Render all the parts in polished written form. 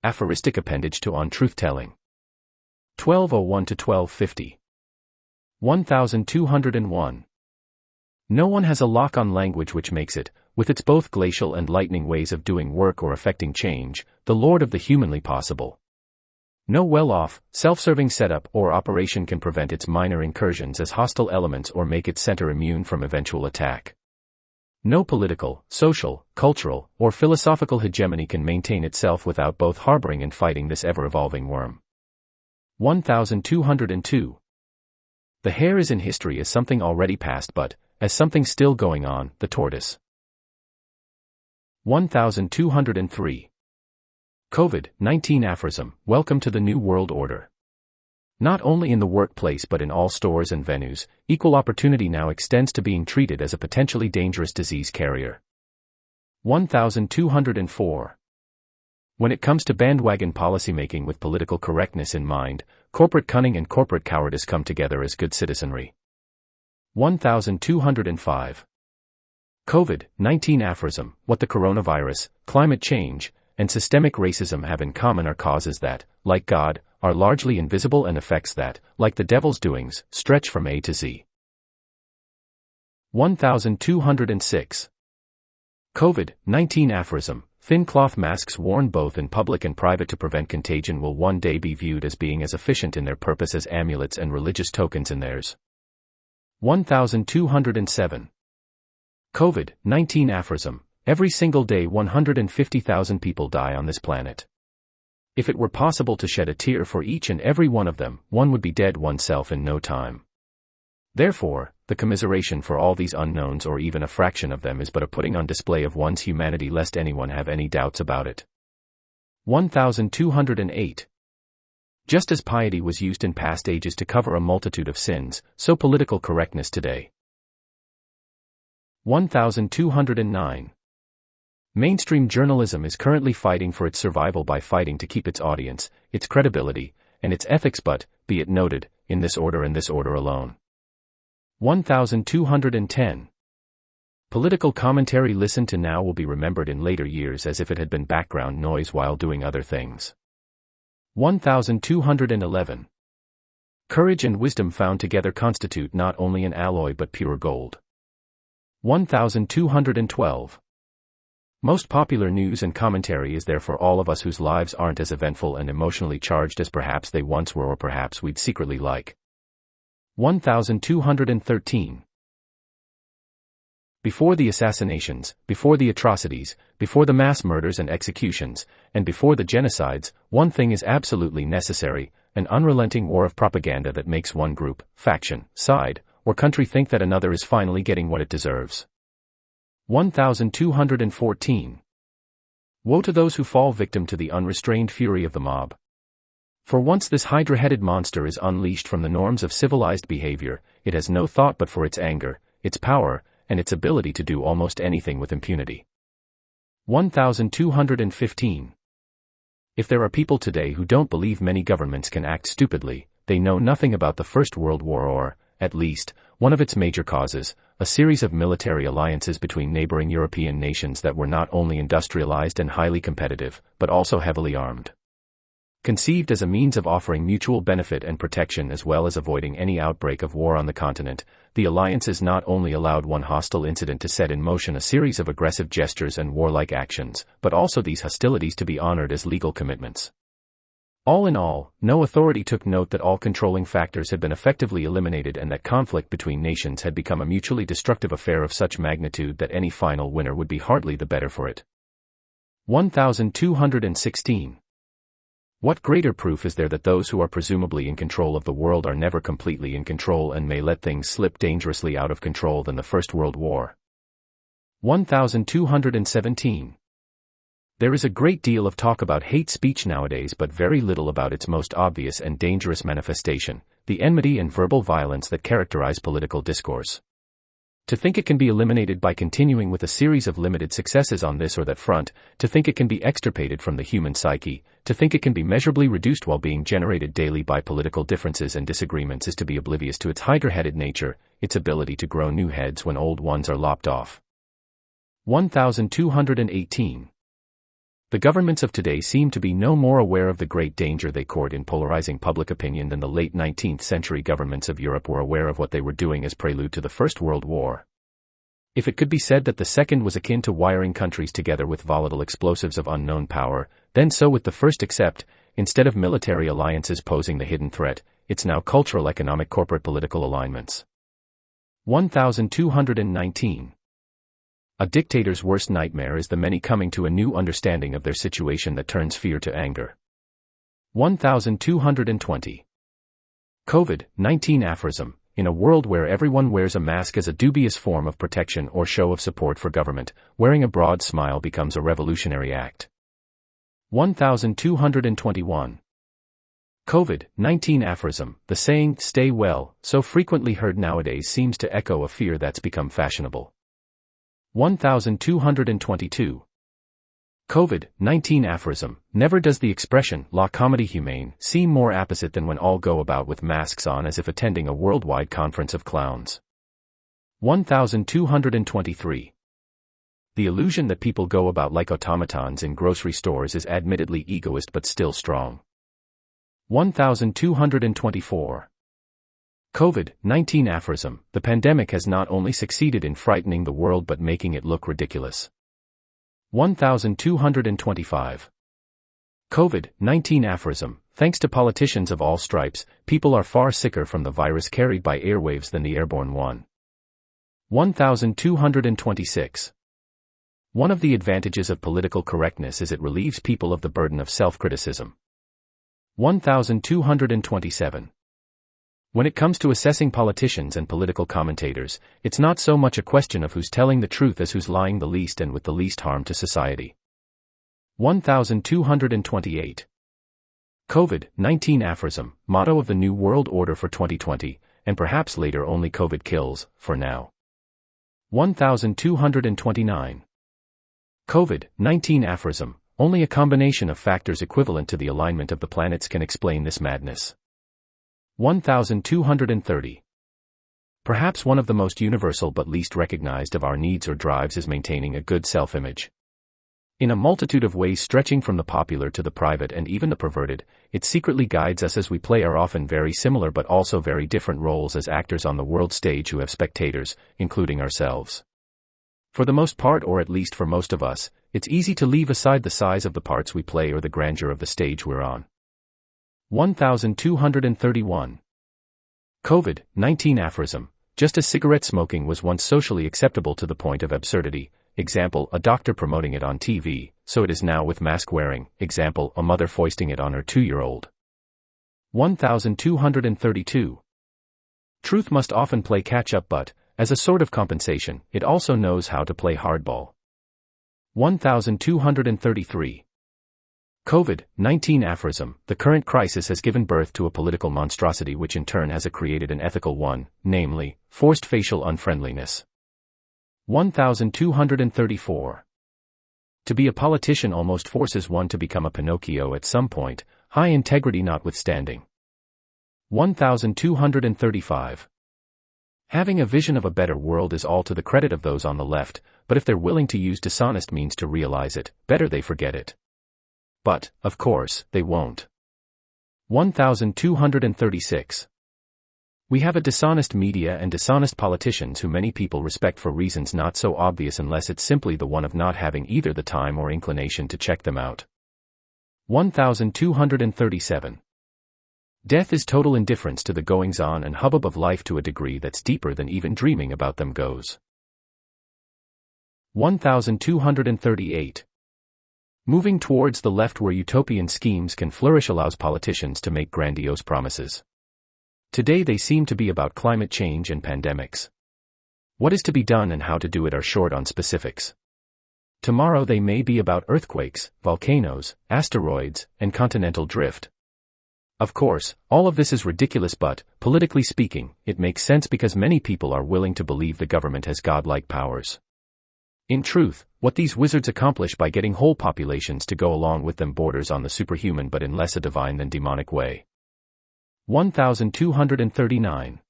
Aphoristic Appendage to On Truthtelling. 1201 to 1250. 1201. No one has a lock on language which makes it, with its both glacial and lightning ways of doing work or effecting change, the lord of the humanly possible. No well-off, self-serving setup or operation can prevent its minor incursions as hostile elements or make its center immune from eventual attack. No political, social, cultural, or philosophical hegemony can maintain itself without both harboring and fighting this ever-evolving worm. 1202. The hare is in history as something already past but, as something still going on, the tortoise. 1203. COVID-19 aphorism, welcome to the New World Order. Not only in the workplace but in all stores and venues, equal opportunity now extends to being treated as a potentially dangerous disease carrier. 1204. When it comes to bandwagon policymaking with political correctness in mind, corporate cunning and corporate cowardice come together as good citizenry. 1205. COVID-19 aphorism, what the coronavirus, climate change, and systemic racism have in common are causes that, like God, are largely invisible and effects that, like the devil's doings, stretch from A to Z. 1206. COVID-19 aphorism, thin cloth masks worn both in public and private to prevent contagion will one day be viewed as being as efficient in their purpose as amulets and religious tokens in theirs. 1207. COVID-19 aphorism, every single day 150,000 people die on this planet. If it were possible to shed a tear for each and every one of them, one would be dead oneself in no time. Therefore, the commiseration for all these unknowns or even a fraction of them is but a putting on display of one's humanity lest anyone have any doubts about it. 1208. Just as piety was used in past ages to cover a multitude of sins, so political correctness today. 1209. Mainstream journalism is currently fighting for its survival by fighting to keep its audience, its credibility, and its ethics but, be it noted, in this order and this order alone. 1210. Political commentary listened to now will be remembered in later years as if it had been background noise while doing other things. 1211. Courage and wisdom found together constitute not only an alloy but pure gold. 1212. Most popular news and commentary is there for all of us whose lives aren't as eventful and emotionally charged as perhaps they once were or perhaps we'd secretly like. 1213. Before the assassinations, before the atrocities, before the mass murders and executions, and before the genocides, one thing is absolutely necessary, an unrelenting war of propaganda that makes one group, faction, side, or country think that another is finally getting what it deserves. 1214. Woe to those who fall victim to the unrestrained fury of the mob. For once this hydra-headed monster is unleashed from the norms of civilized behavior, it has no thought but for its anger, its power, and its ability to do almost anything with impunity. 1215. If there are people today who don't believe many governments can act stupidly, they know nothing about the First World War or, at least, one of its major causes, a series of military alliances between neighboring European nations that were not only industrialized and highly competitive, but also heavily armed. Conceived as a means of offering mutual benefit and protection as well as avoiding any outbreak of war on the continent, the alliances not only allowed one hostile incident to set in motion a series of aggressive gestures and warlike actions, but also these hostilities to be honored as legal commitments. All in all, no authority took note that all controlling factors had been effectively eliminated and that conflict between nations had become a mutually destructive affair of such magnitude that any final winner would be hardly the better for it. 1216. What greater proof is there that those who are presumably in control of the world are never completely in control and may let things slip dangerously out of control than the First World War? 1217. There is a great deal of talk about hate speech nowadays but very little about its most obvious and dangerous manifestation, the enmity and verbal violence that characterize political discourse. To think it can be eliminated by continuing with a series of limited successes on this or that front, to think it can be extirpated from the human psyche, to think it can be measurably reduced while being generated daily by political differences and disagreements is to be oblivious to its hydra-headed nature, its ability to grow new heads when old ones are lopped off. 1218. The governments of today seem to be no more aware of the great danger they court in polarizing public opinion than the late 19th century governments of Europe were aware of what they were doing as prelude to the First World War. If it could be said that the second was akin to wiring countries together with volatile explosives of unknown power, then so with the first, except, instead of military alliances posing the hidden threat, it's now cultural, economic, corporate, political alignments. 1219. A dictator's worst nightmare is the many coming to a new understanding of their situation that turns fear to anger. 1220. COVID-19 aphorism. In a world where everyone wears a mask as a dubious form of protection or show of support for government, wearing a broad smile becomes a revolutionary act. 1221. COVID-19 aphorism. The saying, "stay well," so frequently heard nowadays seems to echo a fear that's become fashionable. 1222. COVID-19 aphorism. Never does the expression, la comédie humaine, seem more apposite than when all go about with masks on as if attending a worldwide conference of clowns. 1223. The illusion that people go about like automatons in grocery stores is admittedly egoist but still strong. 1224. COVID-19 aphorism. The pandemic has not only succeeded in frightening the world but making it look ridiculous. 1225. COVID-19 aphorism. Thanks to politicians of all stripes, people are far sicker from the virus carried by airwaves than the airborne one. 1226. One of the advantages of political correctness is it relieves people of the burden of self-criticism. 1227. When it comes to assessing politicians and political commentators, it's not so much a question of who's telling the truth as who's lying the least and with the least harm to society. 1228. COVID-19 aphorism. Motto of the New World Order for 2020, and perhaps later only COVID kills, for now. 1229. COVID-19 aphorism. Only a combination of factors equivalent to the alignment of the planets can explain this madness. 1230. Perhaps one of the most universal but least recognized of our needs or drives is maintaining a good self-image. In a multitude of ways stretching from the popular to the private and even the perverted, it secretly guides us as we play our often very similar but also very different roles as actors on the world stage who have spectators, including ourselves. For the most part, or at least for most of us, it's easy to leave aside the size of the parts we play or the grandeur of the stage we're on. 1231. COVID-19 aphorism. Just as cigarette smoking was once socially acceptable to the point of absurdity, example, a doctor promoting it on TV, so it is now with mask wearing, example, a mother foisting it on her 2-year-old. 1232. Truth must often play catch-up but, as a sort of compensation, it also knows how to play hardball. 1233. COVID-19 aphorism. The current crisis has given birth to a political monstrosity which in turn has created an ethical one, namely, forced facial unfriendliness. 1234. To be a politician almost forces one to become a Pinocchio at some point, high integrity notwithstanding. 1235. Having a vision of a better world is all to the credit of those on the left, but if they're willing to use dishonest means to realize it, better they forget it. But, of course, they won't. 1236. We have a dishonest media and dishonest politicians who many people respect for reasons not so obvious unless it's simply the one of not having either the time or inclination to check them out. 1237. Death is total indifference to the goings-on and hubbub of life to a degree that's deeper than even dreaming about them goes. 1238. Moving towards the left where utopian schemes can flourish allows politicians to make grandiose promises. Today they seem to be about climate change and pandemics. What is to be done and how to do it are short on specifics. Tomorrow they may be about earthquakes, volcanoes, asteroids, and continental drift. Of course, all of this is ridiculous but, politically speaking, it makes sense because many people are willing to believe the government has godlike powers. In truth, what these wizards accomplish by getting whole populations to go along with them borders on the superhuman but in less a divine than demonic way. 1239.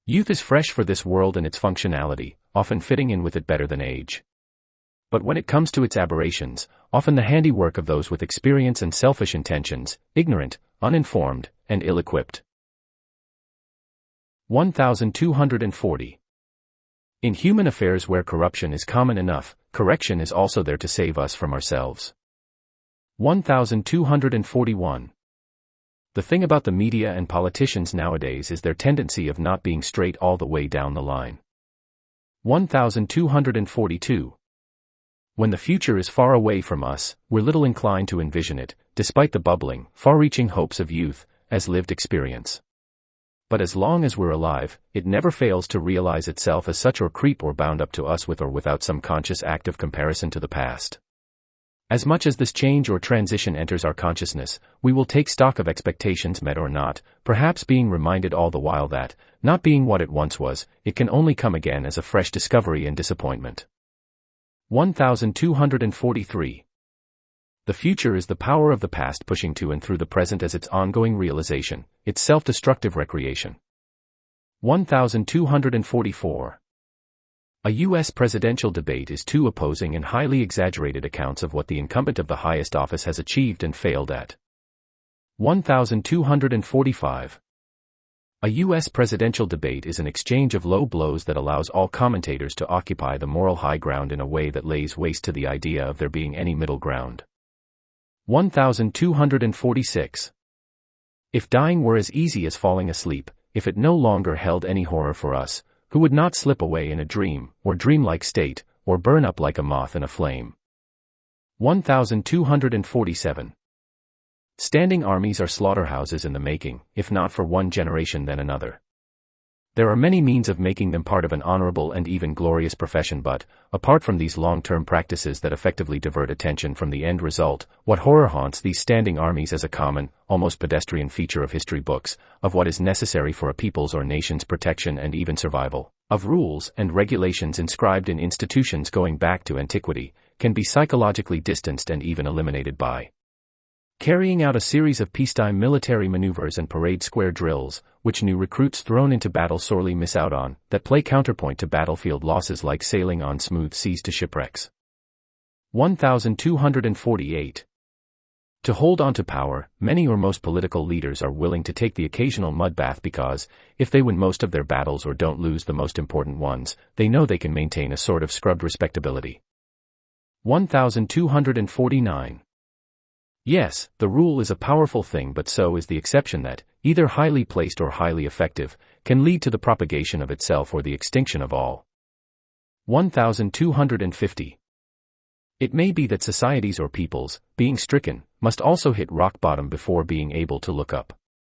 Youth is fresh for this world and its functionality, often fitting in with it better than age. But when it comes to its aberrations, often the handiwork of those with experience and selfish intentions, ignorant, uninformed, and ill-equipped. 1240. In human affairs where corruption is common enough, correction is also there to save us from ourselves. 1241. The thing about the media and politicians nowadays is their tendency of not being straight all the way down the line. 1242. When the future is far away from us, we're little inclined to envision it, despite the bubbling, far-reaching hopes of youth, as lived experience. But as long as we're alive, it never fails to realize itself as such or creep or bound up to us with or without some conscious act of comparison to the past. As much as this change or transition enters our consciousness, we will take stock of expectations met or not, perhaps being reminded all the while that, not being what it once was, it can only come again as a fresh discovery and disappointment. 1243. The future is the power of the past pushing to and through the present as its ongoing realization, its self-destructive recreation. 1244. A U.S. presidential debate is two opposing and highly exaggerated accounts of what the incumbent of the highest office has achieved and failed at. 1245. A U.S. presidential debate is an exchange of low blows that allows all commentators to occupy the moral high ground in a way that lays waste to the idea of there being any middle ground. 1246. If dying were as easy as falling asleep, if it no longer held any horror for us, who would not slip away in a dream, or dreamlike state, or burn up like a moth in a flame? 1247. Standing armies are slaughterhouses in the making, if not for one generation then another. There are many means of making them part of an honorable and even glorious profession, but, apart from these long-term practices that effectively divert attention from the end result, what horror haunts these standing armies as a common, almost pedestrian feature of history books, of what is necessary for a people's or nation's protection and even survival, of rules and regulations inscribed in institutions going back to antiquity, can be psychologically distanced and even eliminated by carrying out a series of peacetime military maneuvers and parade square drills, which new recruits thrown into battle sorely miss out on, that play counterpoint to battlefield losses like sailing on smooth seas to shipwrecks. 1248. To hold on to power, many or most political leaders are willing to take the occasional mud bath because, if they win most of their battles or don't lose the most important ones, they know they can maintain a sort of scrubbed respectability. 1249. Yes, the rule is a powerful thing, but so is the exception that, either highly placed or highly effective, can lead to the propagation of itself or the extinction of all. 1250. It may be that societies or peoples, being stricken, must also hit rock bottom before being able to look up.